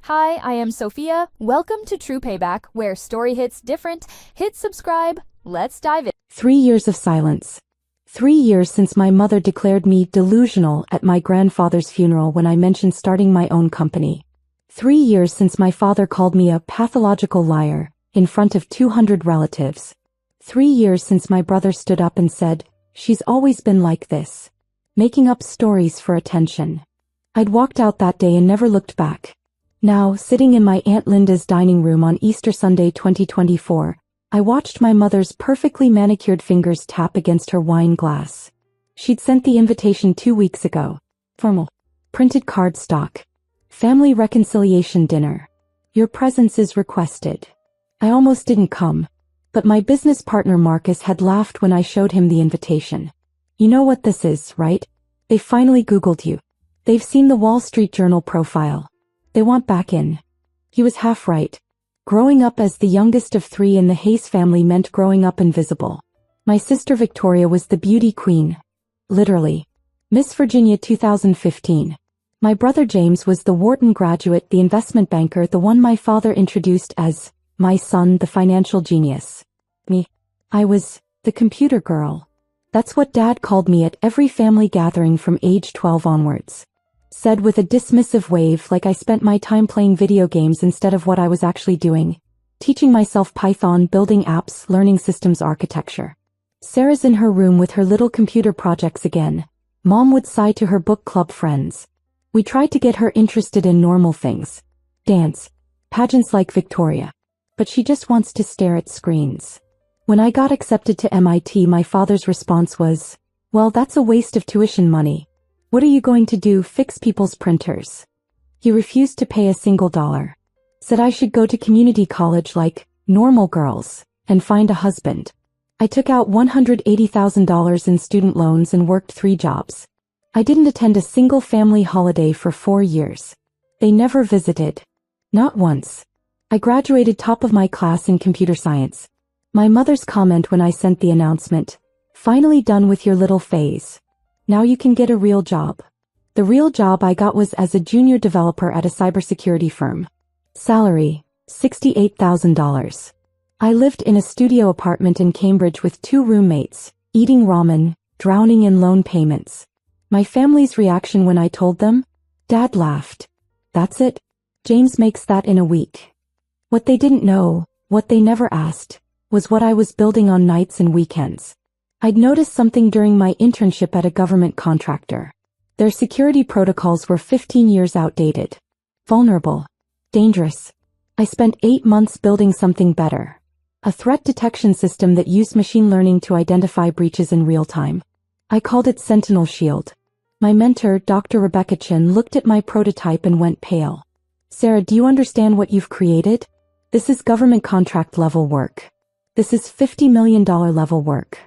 Hi, I am Sophia. Welcome to True Payback, where story hits different. Hit subscribe. Let's dive in. 3 years of silence. 3 years since my mother declared me delusional at my grandfather's funeral when I mentioned starting my own company. 3 years since my father called me a pathological liar in front of 200 relatives. 3 years since my brother stood up and said, "She's always been like this," making up stories for attention. I'd walked out that day and never looked back. Now, sitting in my Aunt Linda's dining room on Easter Sunday 2024, I watched my mother's perfectly manicured fingers tap against her wine glass. She'd sent the invitation 2 weeks ago. Formal. Printed cardstock. Family reconciliation dinner. Your presence is requested. I almost didn't come, but my business partner Marcus had laughed when I showed him the invitation. You know what this is, right? They finally Googled you. They've seen the Wall Street Journal profile. They want back in. He was half right. Growing up as the youngest of 3 in the Hayes family meant growing up invisible. My sister Victoria was the beauty queen. Literally. Miss Virginia 2015. My brother James was the Wharton graduate, the investment banker, the one my father introduced as, my son, the financial genius. Me. I was, the computer girl. That's what Dad called me at every family gathering from age 12 onwards. Said with a dismissive wave, like I spent my time playing video games instead of what I was actually doing. Teaching myself Python, building apps, learning systems architecture. Sarah's in her room with her little computer projects again. Mom would sigh to her book club friends. We tried to get her interested in normal things. Dance. Pageants like Victoria. But she just wants to stare at screens. When I got accepted to MIT, my father's response was, "Well, that's a waste of tuition money. What are you going to do, fix people's printers?" He refused to pay a single dollar. Said I should go to community college like normal girls and find a husband. I took out $180,000 in student loans and worked 3 jobs. I didn't attend a single family holiday for 4 years. They never visited. Not once. I graduated top of my class in computer science. My mother's comment when I sent the announcement, "Finally done with your little phase. Now you can get a real job." The real job I got was as a junior developer at a cybersecurity firm. Salary, $68,000. I lived in a studio apartment in Cambridge with 2 roommates, eating ramen, drowning in loan payments. My family's reaction when I told them? Dad laughed. "That's it? James makes that in a week." What they didn't know, what they never asked, was what I was building on nights and weekends. I'd noticed something during my internship at a government contractor. Their security protocols were 15 years outdated. Vulnerable. Dangerous. I spent 8 months building something better. A threat detection system that used machine learning to identify breaches in real time. I called it Sentinel Shield. My mentor, Dr. Rebecca Chin, looked at my prototype and went pale. "Sarah, do you understand what you've created? This is government contract level work. This is $50 million level work."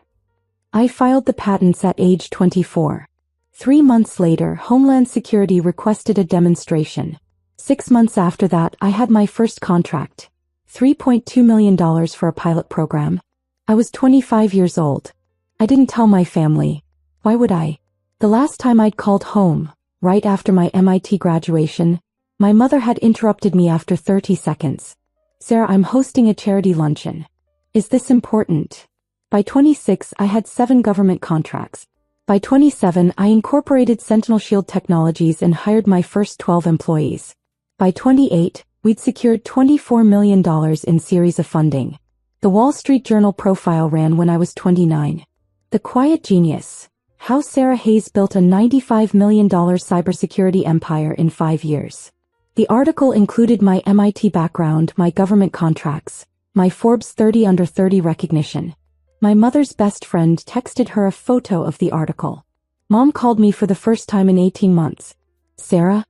I filed the patents at age 24. 3 months later, Homeland Security requested a demonstration. 6 months after that, I had my first contract. $3.2 million for a pilot program. I was 25 years old. I didn't tell my family. Why would I? The last time I'd called home, right after my MIT graduation, my mother had interrupted me after 30 seconds. "Sarah, I'm hosting a charity luncheon. Is this important?" By 26, I had 7 government contracts. By 27, I incorporated Sentinel Shield technologies and hired my first 12 employees. By 28, we'd secured $24 million in series of funding. The Wall Street Journal profile ran when I was 29. The Quiet Genius. How Sarah Hayes built a $95 million cybersecurity empire in 5 years. The article included my MIT background, my government contracts, my Forbes 30 under 30 recognition. My mother's best friend texted her a photo of the article. Mom called me for the first time in 18 months. "Sarah?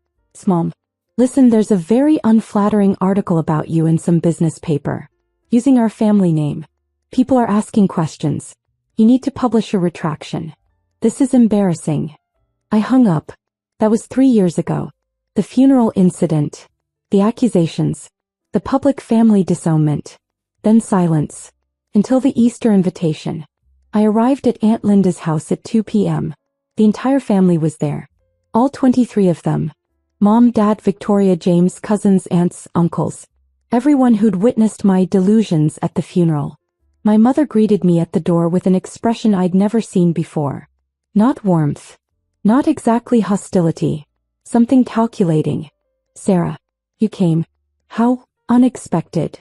Mom. Listen, there's a very unflattering article about you in some business paper. Using our family name. People are asking questions. You need to publish a retraction. This is embarrassing." I hung up. That was 3 years ago. The funeral incident. The accusations. The public family disownment. Then silence. Until the Easter invitation. I arrived at Aunt Linda's house at 2 p.m. The entire family was there. All 23 of them. Mom, Dad, Victoria, James, cousins, aunts, uncles. Everyone who'd witnessed my delusions at the funeral. My mother greeted me at the door with an expression I'd never seen before. Not warmth. Not exactly hostility. Something calculating. Sarah, you came. How unexpected.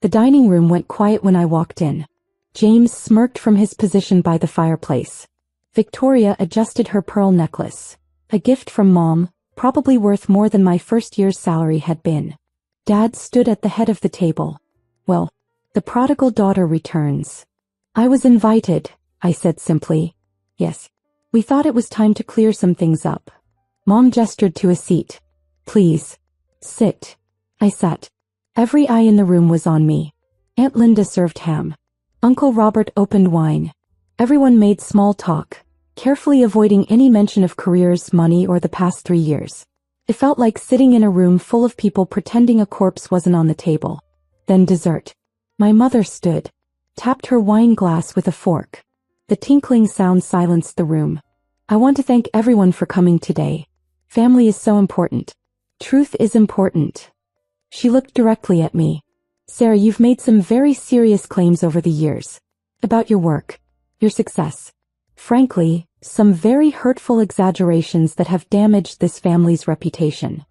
The dining room went quiet when I walked in. James smirked from his position by the fireplace. Victoria adjusted her pearl necklace. A gift from Mom, probably worth more than my first year's salary had been. Dad stood at the head of the table. Well, the prodigal daughter returns. I was invited, I said simply. Yes. We thought it was time to clear some things up. Mom gestured to a seat. Please. Sit. I sat. Every eye in the room was on me. Aunt Linda served ham. Uncle Robert opened wine. Everyone made small talk, carefully avoiding any mention of careers, money, or the past 3 years. It felt like sitting in a room full of people pretending a corpse wasn't on the table. Then dessert. My mother stood, tapped her wine glass with a fork. The tinkling sound silenced the room. I want to thank everyone for coming today. Family is so important. Truth is important. She looked directly at me. Sarah, you've made some very serious claims over the years. About your work, your success. Frankly, some very hurtful exaggerations that have damaged this family's reputation.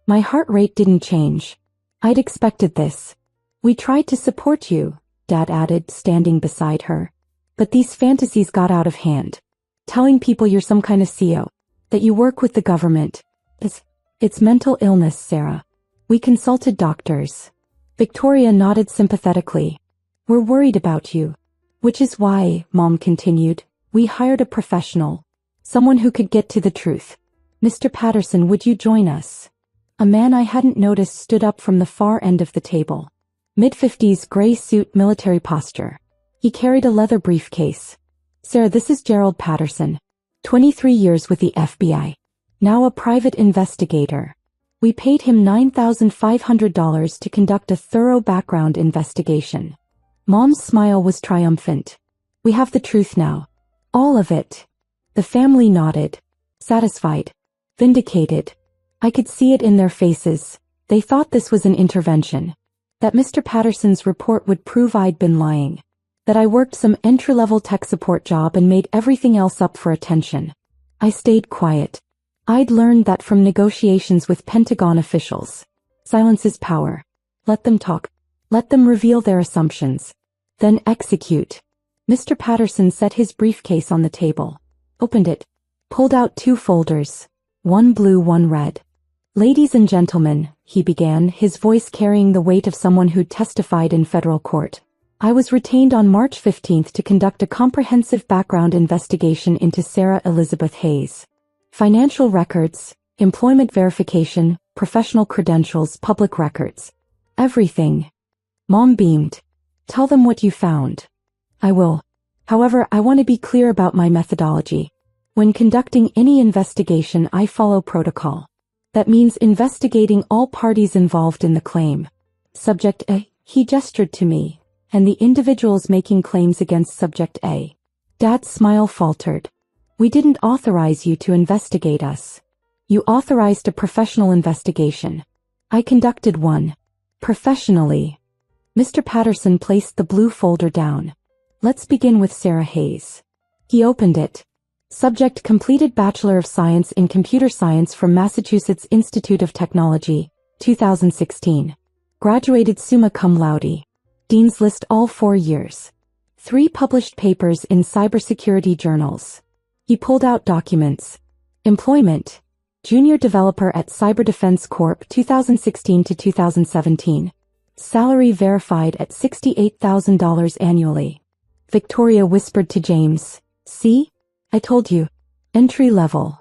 My heart rate didn't change. I'd expected this. We tried to support you, Dad added, standing beside her. But these fantasies got out of hand. Telling people you're some kind of CEO, that you work with the government. It's mental illness, Sarah. We consulted doctors. Victoria nodded sympathetically. We're worried about you. Which is why, Mom continued, we hired a professional. Someone who could get to the truth. Mr. Patterson, would you join us? A man I hadn't noticed stood up from the far end of the table. Mid-50s, gray suit, military posture. He carried a leather briefcase. Sarah, this is Gerald Patterson. 23 years with the FBI. Now a private investigator. We paid him $9,500 to conduct a thorough background investigation. Mom's smile was triumphant. We have the truth now. All of it. The family nodded. Satisfied. Vindicated. I could see it in their faces. They thought this was an intervention. That Mr. Patterson's report would prove I'd been lying. That I worked some entry-level tech support job and made everything else up for attention. I stayed quiet. I'd learned that from negotiations with Pentagon officials. Silence is power. Let them talk. Let them reveal their assumptions. Then execute. Mr. Patterson set his briefcase on the table. Opened it. Pulled out 2 folders. One blue, one red. Ladies and gentlemen, he began, his voice carrying the weight of someone who'd testified in federal court. I was retained on March 15th to conduct a comprehensive background investigation into Sarah Elizabeth Hayes. Financial records, employment verification, professional credentials, public records. Everything. Mom beamed. Tell them what you found. I will. However, I want to be clear about my methodology. When conducting any investigation, I follow protocol. That means investigating all parties involved in the claim. Subject A, he gestured to me, and the individuals making claims against Subject A. Dad's smile faltered. We didn't authorize you to investigate us. You authorized a professional investigation. I conducted one. Professionally. Mr. Patterson placed the blue folder down. Let's begin with Sarah Hayes. He opened it. Subject completed Bachelor of Science in Computer Science from Massachusetts Institute of Technology, 2016. Graduated summa cum laude. Dean's List all 4 years. 3 published papers in cybersecurity journals. He pulled out documents. Employment. Junior Developer at Cyber Defense Corp. 2016 to 2017. Salary verified at $68,000 annually. Victoria whispered to James. See? I told you. Entry level.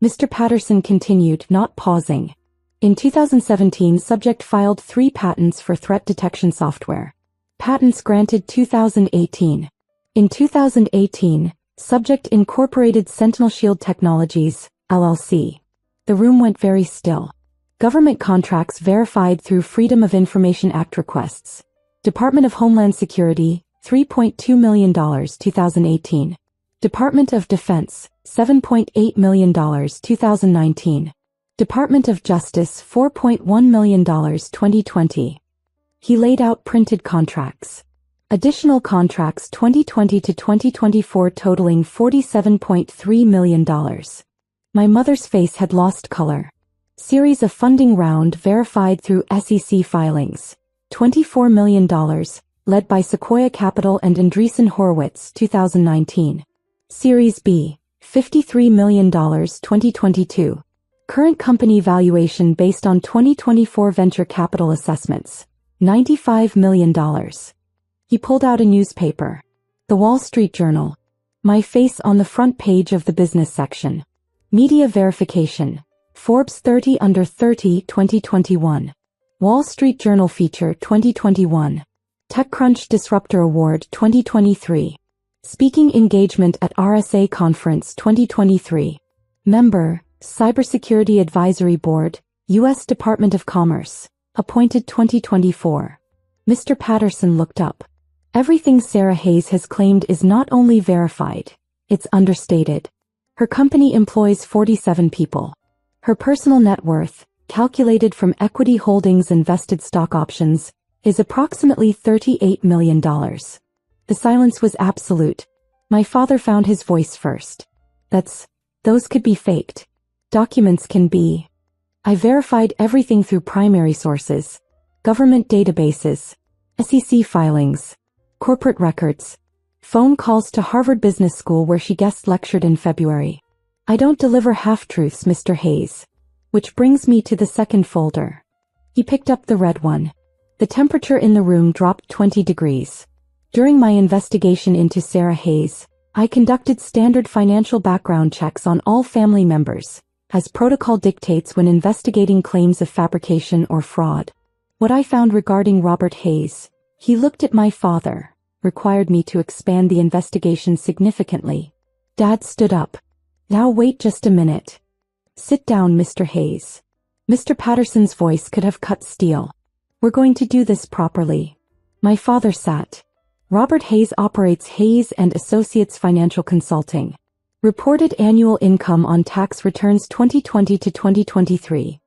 Mr. Patterson continued, not pausing. In 2017, Subject filed 3 patents for threat detection software. Patents granted 2018. In 2018, Subject incorporated Sentinel Shield Technologies, LLC. The room went very still. Government contracts verified through Freedom of Information Act requests. Department of Homeland Security, $3.2 million 2018. Department of Defense, $7.8 million 2019. Department of Justice $4.1 million 2020. He laid out printed contracts. Additional contracts 2020 to 2024 totaling $47.3 million. My mother's face had lost color. Series of funding round verified through SEC filings. $24 million, led by Sequoia Capital and Andreessen Horowitz 2019. Series B, $53 million 2022. Current company valuation based on 2024 venture capital assessments. $95 million. He pulled out a newspaper. The Wall Street Journal. My face on the front page of the business section. Media verification. Forbes 30 Under 30 2021. Wall Street Journal feature 2021. TechCrunch Disruptor Award 2023. Speaking engagement at RSA Conference 2023. Member, Cybersecurity Advisory Board, U.S. Department of Commerce. Appointed 2024. Mr. Patterson looked up. Everything Sarah Hayes has claimed is not only verified, it's understated. Her company employs 47 people. Her personal net worth, calculated from equity holdings and vested stock options, is approximately $38 million. The silence was absolute. My father found his voice first. Those could be faked. Documents can be. I verified everything through primary sources, government databases, SEC filings, corporate records, phone calls to Harvard Business School where she guest lectured in February. I don't deliver half-truths, Mr. Hayes. Which brings me to the second folder. He picked up the red one. The temperature in the room dropped 20 degrees. During my investigation into Sarah Hayes, I conducted standard financial background checks on all family members, as protocol dictates when investigating claims of fabrication or fraud. What I found regarding Robert Hayes, he looked at my father, required me to expand the investigation significantly. Dad stood up. Now wait just a minute. Sit down, Mr. Hayes. Mr. Patterson's voice could have cut steel. We're going to do this properly. My father sat. Robert Hayes operates Hayes and Associates Financial Consulting. Reported annual income on tax returns 2020 to 2023.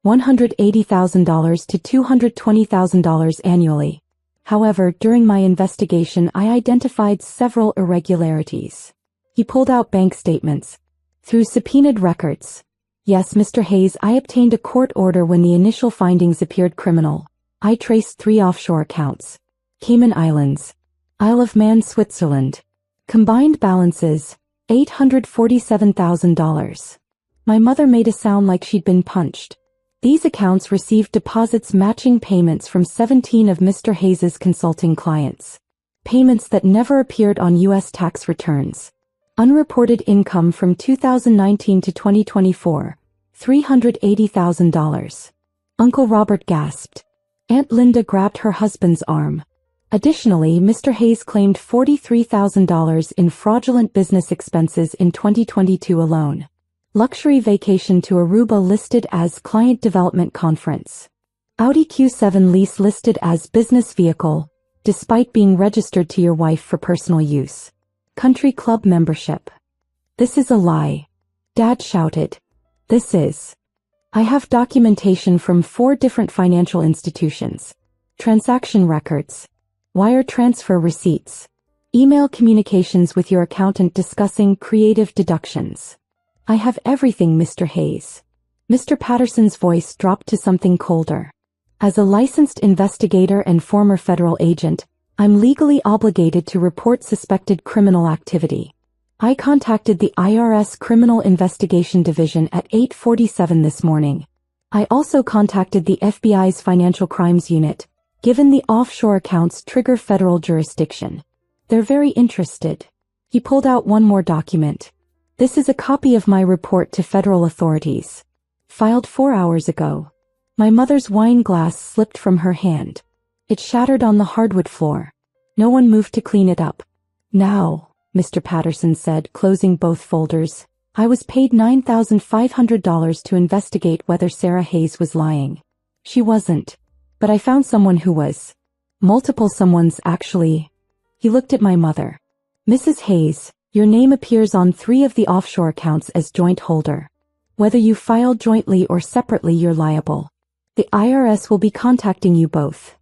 $180,000 to $220,000 annually. However, during my investigation I identified several irregularities. He pulled out bank statements. Through subpoenaed records. Yes, Mr. Hayes, I obtained a court order when the initial findings appeared criminal. I traced 3 offshore accounts. Cayman Islands. Isle of Man, Switzerland. Combined balances, $847,000. My mother made a sound like she'd been punched. These accounts received deposits matching payments from 17 of Mr. Hayes's consulting clients. Payments that never appeared on U.S. tax returns. Unreported income from 2019 to 2024, $380,000. Uncle Robert gasped. Aunt Linda grabbed her husband's arm. Additionally, Mr. Hayes claimed $43,000 in fraudulent business expenses in 2022 alone. Luxury vacation to Aruba listed as client development conference. Audi Q7 lease listed as business vehicle, despite being registered to your wife for personal use. Country club membership. This is a lie. Dad shouted. This is. I have documentation from 4 different financial institutions. Transaction records. Wire transfer receipts. Email communications with your accountant discussing creative deductions. I have everything, Mr. Hayes. Mr. Patterson's voice dropped to something colder. As a licensed investigator and former federal agent, I'm legally obligated to report suspected criminal activity. I contacted the IRS Criminal Investigation Division at 8:47 this morning. I also contacted the FBI's Financial Crimes Unit, given the offshore accounts trigger federal jurisdiction. They're very interested. He pulled out one more document. This is a copy of my report to federal authorities. Filed 4 hours ago. My mother's wine glass slipped from her hand. It shattered on the hardwood floor. No one moved to clean it up. Now, Mr. Patterson said, closing both folders, I was paid $9,500 to investigate whether Sarah Hayes was lying. She wasn't. But I found someone who was. Multiple someones, actually. He looked at my mother. Mrs. Hayes, your name appears on 3 of the offshore accounts as joint holder. Whether you file jointly or separately, you're liable. The IRS will be contacting you both.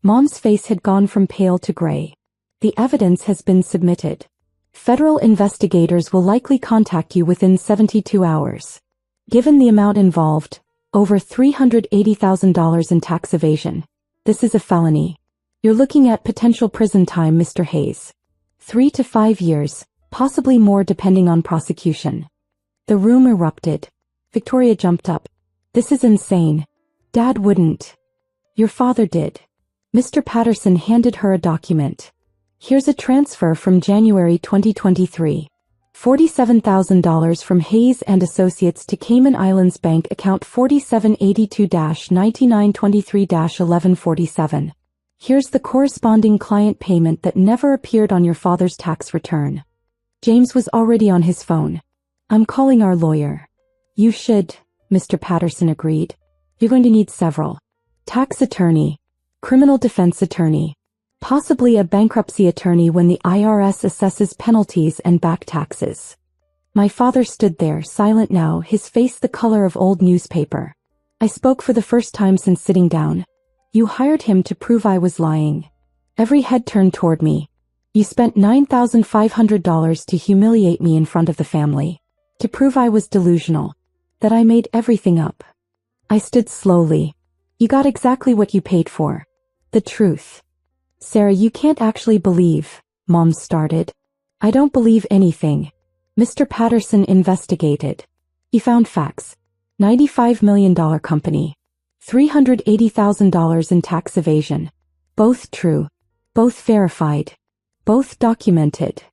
Mom's face had gone from pale to gray. The evidence has been submitted. Federal investigators will likely contact you within 72 hours. Given the amount involved, over $380,000 in tax evasion, this is a felony. You're looking at potential prison time, Mr. Hayes. 3 to 5 years, possibly more depending on prosecution. The room erupted. Victoria jumped up. This is insane. Dad wouldn't. Your father did. Mr. Patterson handed her a document. Here's a transfer from January 2023. $47,000 from Hayes and Associates to Cayman Islands Bank account 4782-9923-1147. Here's the corresponding client payment that never appeared on your father's tax return. James was already on his phone. I'm calling our lawyer. You should, Mr. Patterson agreed. You're going to need several. Tax attorney, criminal defense attorney, possibly a bankruptcy attorney when the IRS assesses penalties and back taxes. My father stood there, silent now, his face the color of old newspaper. I spoke for the first time since sitting down. You hired him to prove I was lying. Every head turned toward me. You spent $9,500 to humiliate me in front of the family. To prove I was delusional. That I made everything up. I stood slowly. You got exactly what you paid for. The truth. Sarah, you can't actually believe, Mom started. I don't believe anything. Mr. Patterson investigated. He found facts. $95 million company. $380,000 in tax evasion. Both true. Both verified. Both documented.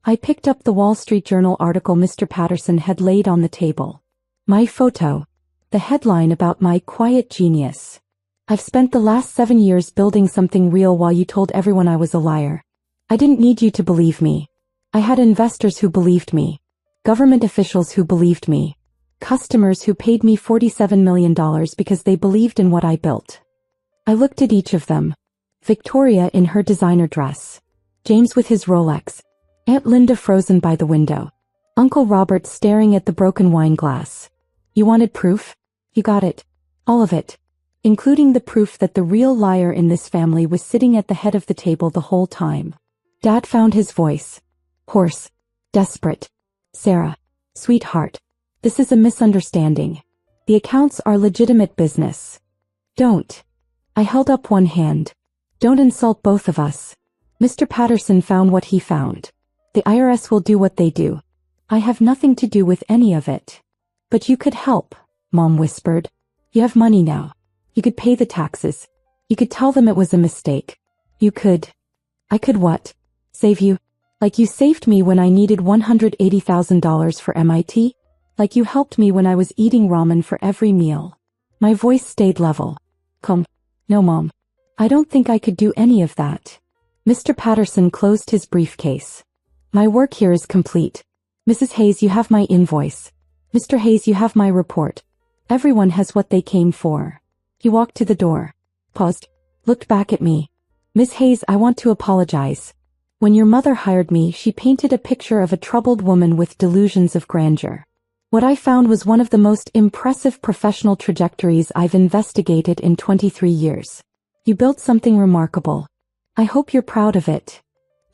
I picked up the Wall Street Journal article Mr. Patterson had laid on the table. My photo. The headline about my quiet genius. I've spent the last 7 years building something real while you told everyone I was a liar. I didn't need you to believe me. I had investors who believed me. Government officials who believed me. Customers who paid me $47 million because they believed in what I built. I looked at each of them. Victoria in her designer dress. James with his Rolex. Aunt Linda frozen by the window. Uncle Robert staring at the broken wine glass. You wanted proof? You got it. All of it. Including the proof that the real liar in this family was sitting at the head of the table the whole time. Dad found his voice. Hoarse. Desperate. Sarah. Sweetheart. This is a misunderstanding. The accounts are legitimate business. Don't. I held up one hand. Don't insult both of us. Mr. Patterson found what he found. The IRS will do what they do. I have nothing to do with any of it. But you could help, Mom whispered. You have money now. You could pay the taxes. You could tell them it was a mistake. You could. I could what? Save you? Like you saved me when I needed $180,000 for MIT? Like you helped me when I was eating ramen for every meal? My voice stayed level. Come. No, Mom. I don't think I could do any of that. Mr. Patterson closed his briefcase. My work here is complete. Mrs. Hayes, you have my invoice. Mr. Hayes, you have my report. Everyone has what they came for. He walked to the door. Paused. Looked back at me. Miss Hayes, I want to apologize. When your mother hired me, she painted a picture of a troubled woman with delusions of grandeur. What I found was one of the most impressive professional trajectories I've investigated in 23 years. You built something remarkable. I hope you're proud of it.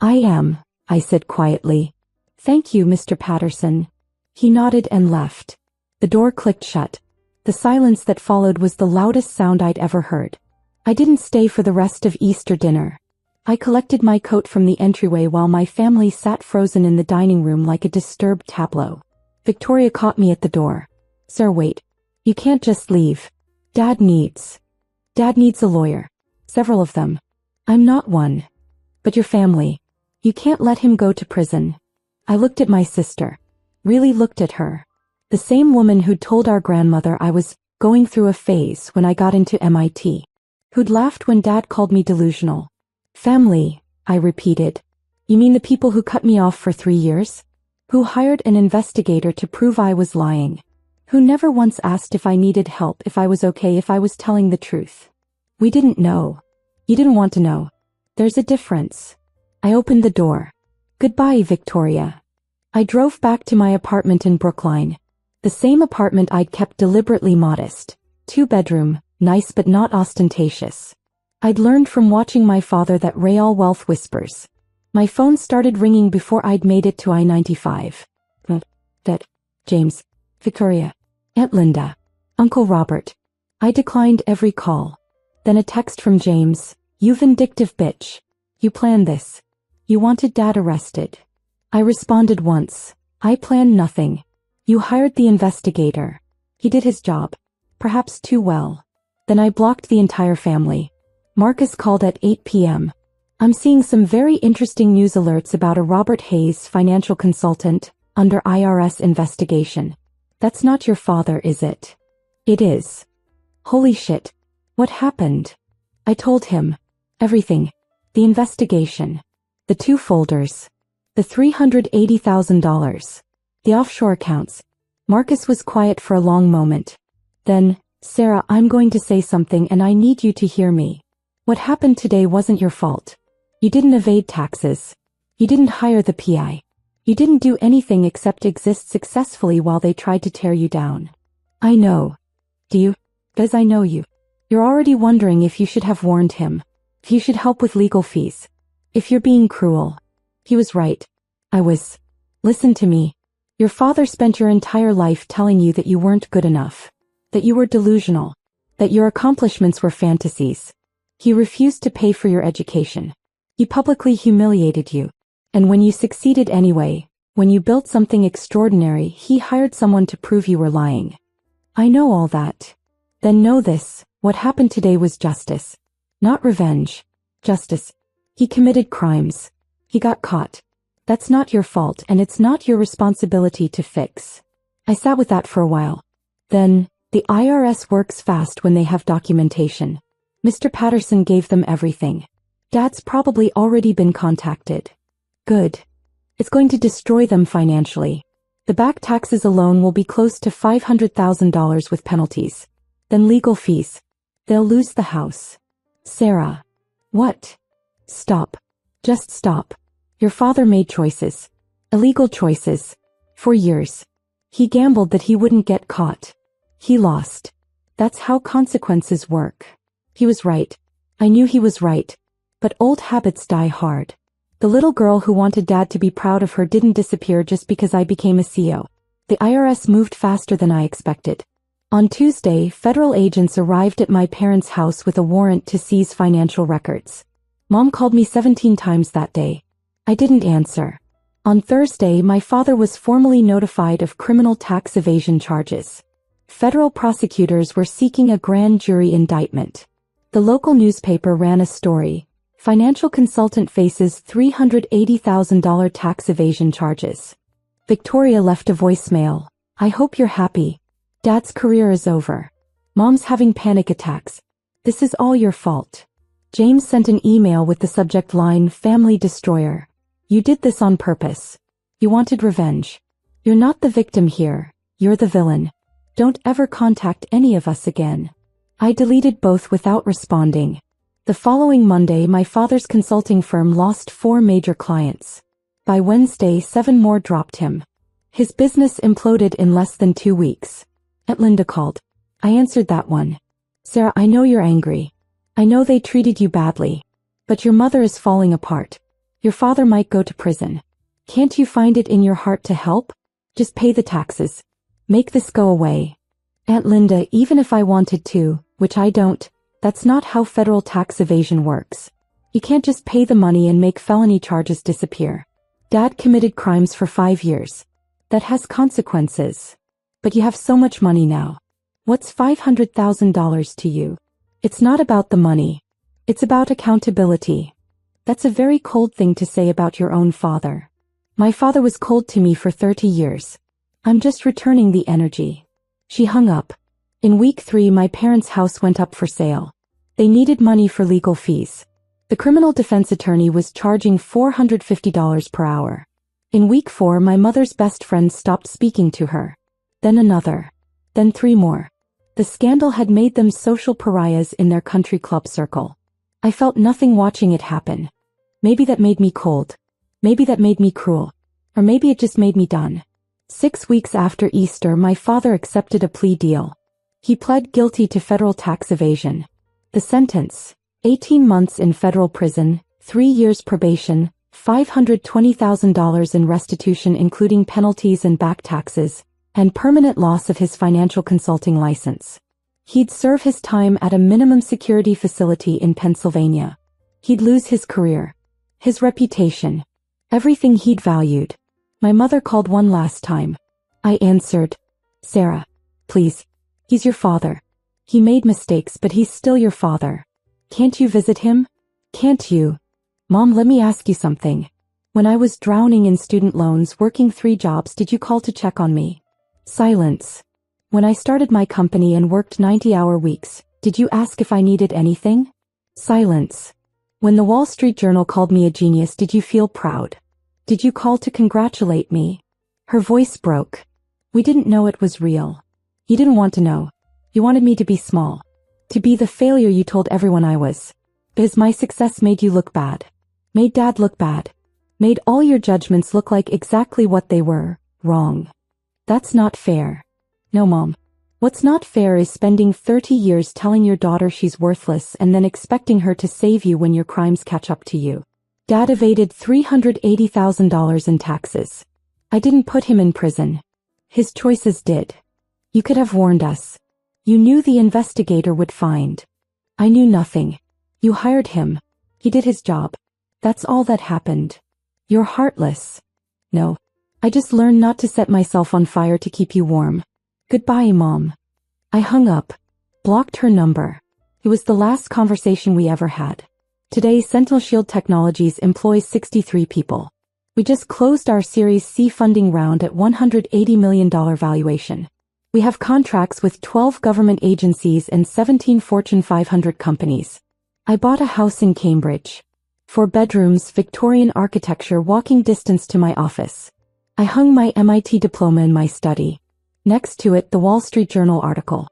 I am, I said quietly. Thank you, Mr. Patterson. He nodded and left. The door clicked shut. The silence that followed was the loudest sound I'd ever heard. I didn't stay for the rest of Easter dinner. I collected my coat from the entryway while my family sat frozen in the dining room like a disturbed tableau. Victoria caught me at the door. Sir, wait. You can't just leave. Dad needs a lawyer. Several of them. I'm not one. But your family. You can't let him go to prison. I looked at my sister. Really looked at her. The same woman who'd told our grandmother I was going through a phase when I got into MIT. Who'd laughed when Dad called me delusional. Family, I repeated. You mean the people who cut me off for 3 years? Who hired an investigator to prove I was lying? Who never once asked if I needed help, if I was okay, if I was telling the truth? We didn't know. You didn't want to know. There's a difference. I opened the door. Goodbye, Victoria. I drove back to my apartment in Brookline. The same apartment I'd kept deliberately modest. 2-bedroom, nice but not ostentatious. I'd learned from watching my father that real wealth whispers. My phone started ringing before I'd made it to I-95. That, James, Victoria, Aunt Linda, Uncle Robert. I declined every call. Then a text from James. You vindictive bitch. You planned this. You wanted Dad arrested. I responded once. I planned nothing. You hired the investigator. He did his job. Perhaps too well. Then I blocked the entire family. Marcus called at 8 p.m. I'm seeing some very interesting news alerts about a Robert Hayes financial consultant under IRS investigation. That's not your father, is it? It is. Holy shit. What happened? I told him. Everything. The investigation. The 2 folders. The $380,000. The offshore accounts. Marcus was quiet for a long moment. Then, Sarah, I'm going to say something and I need you to hear me. What happened today wasn't your fault. You didn't evade taxes. You didn't hire the PI. You didn't do anything except exist successfully while they tried to tear you down. I know. Do you? Because I know you. You're already wondering if you should have warned him. If you should help with legal fees. If you're being cruel. He was right. I was. Listen to me. Your father spent your entire life telling you that you weren't good enough. That you were delusional. That your accomplishments were fantasies. He refused to pay for your education. He publicly humiliated you. And when you succeeded anyway, when you built something extraordinary, he hired someone to prove you were lying. I know all that. Then know this, what happened today was justice. Not revenge. Justice. He committed crimes. He got caught. That's not your fault and it's not your responsibility to fix. I sat with that for a while. Then, the IRS works fast when they have documentation. Mr. Patterson gave them everything. Dad's probably already been contacted. Good. It's going to destroy them financially. The back taxes alone will be close to $500,000 with penalties. Then legal fees. They'll lose the house. Sarah. What? Stop. Just stop. Your father made choices. Illegal choices. For years. He gambled that he wouldn't get caught. He lost. That's how consequences work. He was right. I knew he was right. But old habits die hard. The little girl who wanted Dad to be proud of her didn't disappear just because I became a CEO. The IRS moved faster than I expected. On Tuesday, federal agents arrived at my parents' house with a warrant to seize financial records. Mom called me 17 times that day. I didn't answer. On Thursday, my father was formally notified of criminal tax evasion charges. Federal prosecutors were seeking a grand jury indictment. The local newspaper ran a story. Financial consultant faces $380,000 tax evasion charges. Victoria left a voicemail. I hope you're happy. Dad's career is over. Mom's having panic attacks. This is all your fault. James sent an email with the subject line, Family Destroyer. You did this on purpose. You wanted revenge. You're not the victim here. You're the villain. Don't ever contact any of us again. I deleted both without responding. The following Monday, my father's consulting firm lost 4 major clients. By Wednesday, 7 more dropped him. His business imploded in less than 2 weeks. Aunt Linda called. I answered that one. Sarah, I know you're angry. I know they treated you badly. But your mother is falling apart. Your father might go to prison. Can't you find it in your heart to help? Just pay the taxes. Make this go away. Aunt Linda, even if I wanted to, which I don't, that's not how federal tax evasion works. You can't just pay the money and make felony charges disappear. Dad committed crimes for 5 years. That has consequences. But you have so much money now. What's $500,000 to you? It's not about the money. It's about accountability. That's a very cold thing to say about your own father. My father was cold to me for 30 years. I'm just returning the energy. She hung up. In week 3, my parents' house went up for sale. They needed money for legal fees. The criminal defense attorney was charging $450 per hour. In week 4, my mother's best friend stopped speaking to her. Then another. Then 3 more. The scandal had made them social pariahs in their country club circle. I felt nothing watching it happen. Maybe that made me cold. Maybe that made me cruel. Or maybe it just made me done. 6 weeks after Easter, my father accepted a plea deal. He pled guilty to federal tax evasion. The sentence: 18 months in federal prison, 3 years probation, $520,000 in restitution including penalties and back taxes, and permanent loss of his financial consulting license. He'd serve his time at a minimum security facility in Pennsylvania. He'd lose his career, his reputation, everything he'd valued. My mother called one last time. I answered, "Sarah, please. He's your father. He made mistakes, but he's still your father. Can't you visit him? Can't you?" "Mom, let me ask you something. When I was drowning in student loans, working 3 jobs, did you call to check on me?" Silence. "When I started my company and worked 90-hour weeks, did you ask if I needed anything?" Silence. "When the Wall Street Journal called me a genius, did you feel proud? Did you call to congratulate me?" Her voice broke. "We didn't know it was real. You didn't want to know. You wanted me to be small. To be the failure you told everyone I was. Because my success made you look bad. Made Dad look bad. Made all your judgments look like exactly what they were, wrong. That's not fair. No, Mom. What's not fair is spending 30 years telling your daughter she's worthless and then expecting her to save you when your crimes catch up to you. Dad evaded $380,000 in taxes. I didn't put him in prison. His choices did. You could have warned us. You knew the investigator would find. I knew nothing. You hired him. He did his job. That's all that happened. You're heartless." "No. I just learned not to set myself on fire to keep you warm. Goodbye, Mom." I hung up. Blocked her number. It was the last conversation we ever had. Today, Sentinel Shield Technologies employs 63 people. We just closed our Series C funding round at $180 million valuation. We have contracts with 12 government agencies and 17 Fortune 500 companies. I bought a house in Cambridge. 4 bedrooms, Victorian architecture, walking distance to my office. I hung my MIT diploma in my study. Next to it, the Wall Street Journal article.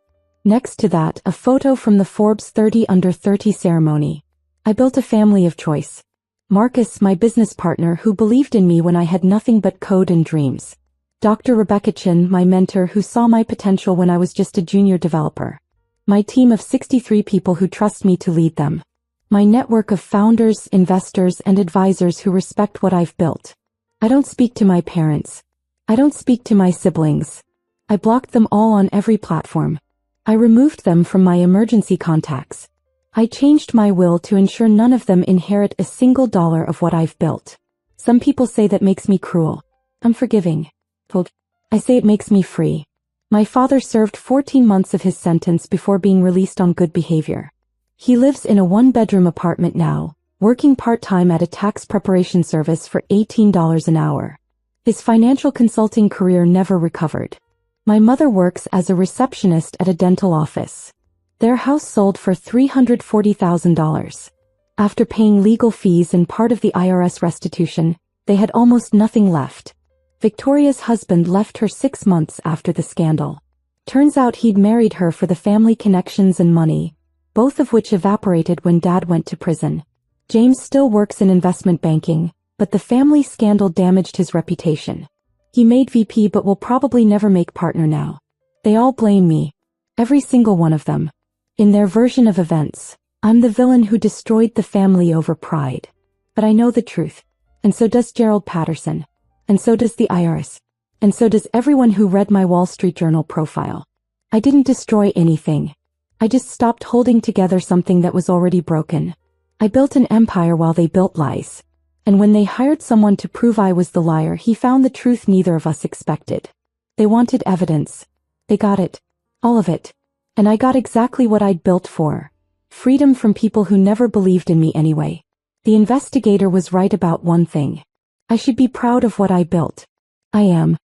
Next to that, a photo from the Forbes 30 Under 30 ceremony. I built a family of choice. Marcus, my business partner, who believed in me when I had nothing but code and dreams. Dr. Rebecca Chin, my mentor, who saw my potential when I was just a junior developer. My team of 63 people who trust me to lead them. My network of founders, investors, and advisors who respect what I've built. I don't speak to my parents. I don't speak to my siblings. I blocked them all on every platform. I removed them from my emergency contacts. I changed my will to ensure none of them inherit a single dollar of what I've built. Some people say that makes me cruel. I'm forgiving. I say it makes me free. My father served 14 months of his sentence before being released on good behavior. He lives in a 1-bedroom apartment now, working part-time at a tax preparation service for $18 an hour. His financial consulting career never recovered. My mother works as a receptionist at a dental office. Their house sold for $340,000. After paying legal fees and part of the IRS restitution, they had almost nothing left. Victoria's husband left her 6 months after the scandal. Turns out he'd married her for the family connections and money, both of which evaporated when Dad went to prison. James still works in investment banking, but the family scandal damaged his reputation. He made VP but will probably never make partner now. They all blame me. Every single one of them. In their version of events, I'm the villain who destroyed the family over pride. But I know the truth. And so does Gerald Patterson. And so does the IRS. And so does everyone who read my Wall Street Journal profile. I didn't destroy anything. I just stopped holding together something that was already broken. I built an empire while they built lies. And when they hired someone to prove I was the liar, he found the truth neither of us expected. They wanted evidence. They got it. All of it. And I got exactly what I'd built for. Freedom from people who never believed in me anyway. The investigator was right about one thing. I should be proud of what I built. I am.